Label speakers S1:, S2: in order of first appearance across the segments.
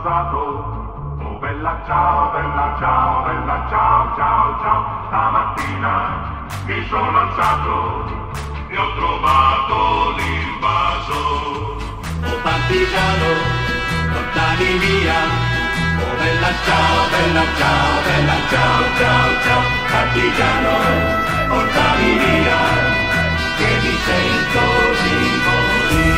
S1: alzato. Oh bella ciao, bella ciao, bella ciao, ciao, ciao. Stamattina mi sono alzato e ho trovato l'invaso. Oh partigiano, portami via. Oh bella ciao, bella ciao, bella ciao, ciao, ciao. Partigiano, portami via, che mi sento di morire.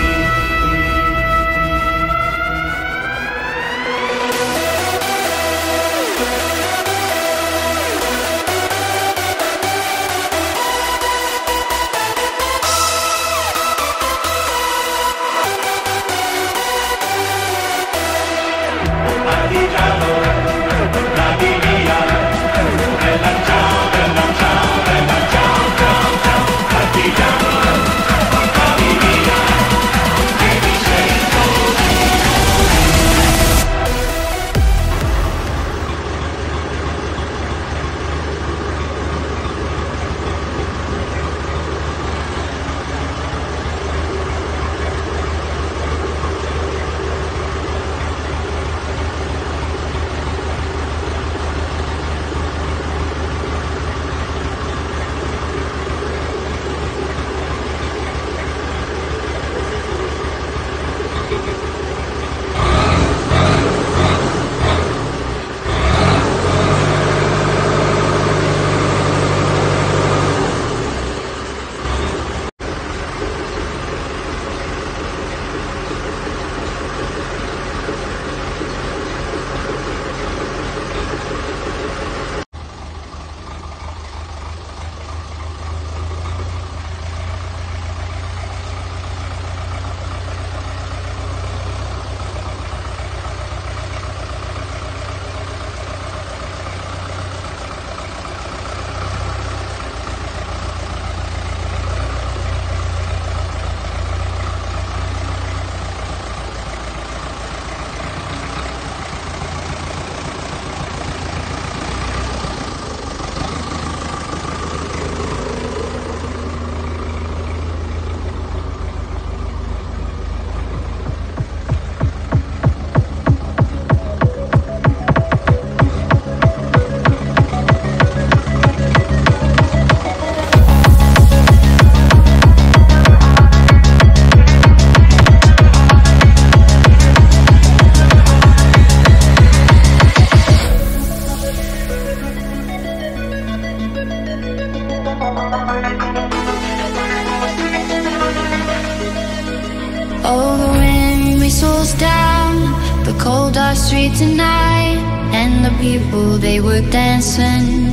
S2: Tonight, and the people, they were dancing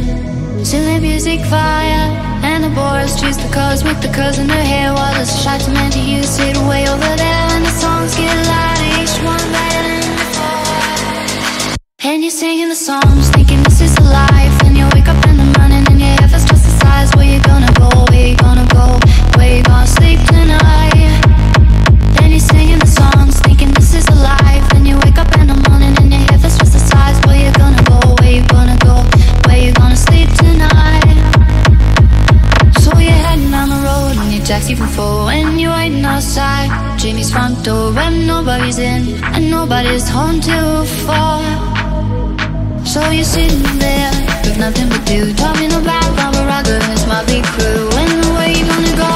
S2: to the music fire, and the boys chased the cars with the curls in their hair, while the shots meant to you sit way over there, and the songs get louder, each one better than before. And you're singing the songs, thinking this is a life, and you wake up in the morning and your head feels just the size. Where you gonna go, where you gonna go, where you gonna sleep tonight? And you're singing the songs, thinking this is a life, and you wake up in the morning and your head feels just the size. Where you gonna go, where you gonna go, where you gonna sleep tonight? So you're heading down the road in your taxi from 4, and you're waiting outside Jimmy's front door, and nobody's in and nobody's home till 4. So you're sitting there with nothing to do, talking about Barbara and my big crew, and where you gonna go,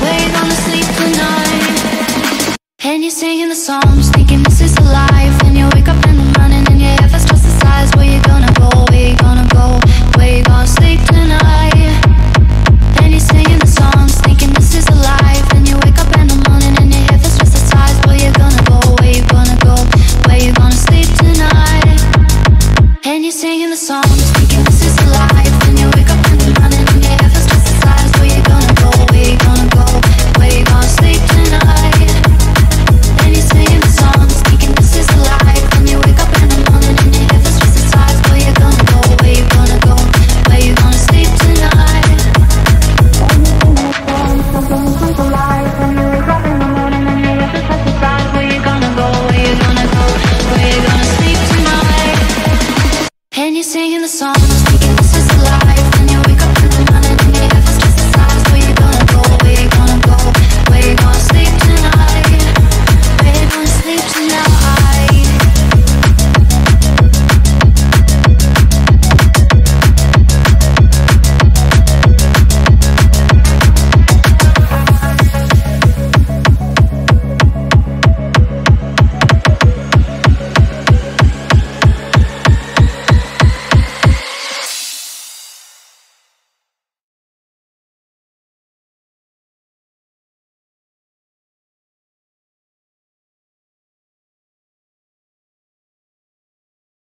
S2: where you gonna sleep tonight? And you're singing the songs, thinking this is a life, and you wake up in the morning and your head feels just the size. Where you gonna go, where you gonna go, where you gonna sleep tonight? And you're singing the songs, thinking this is a life, and you wake up in the morning and your head feels just the size. Where you gonna go, where you gonna go, where you gonna sleep tonight? And you're singing the songs, thinking this is a life, and you wake up in the morning and your head feels just the size. Where you gonna go, where you gonna go, where you gonna sleep tonight? And you're singing the songs, thinking this is a life, and you wake up in the morning and your head feels just the size. Where you gonna go, where you gonna go, where you gonna sleep tonight? And you're singing the songs, thinking this is a lie.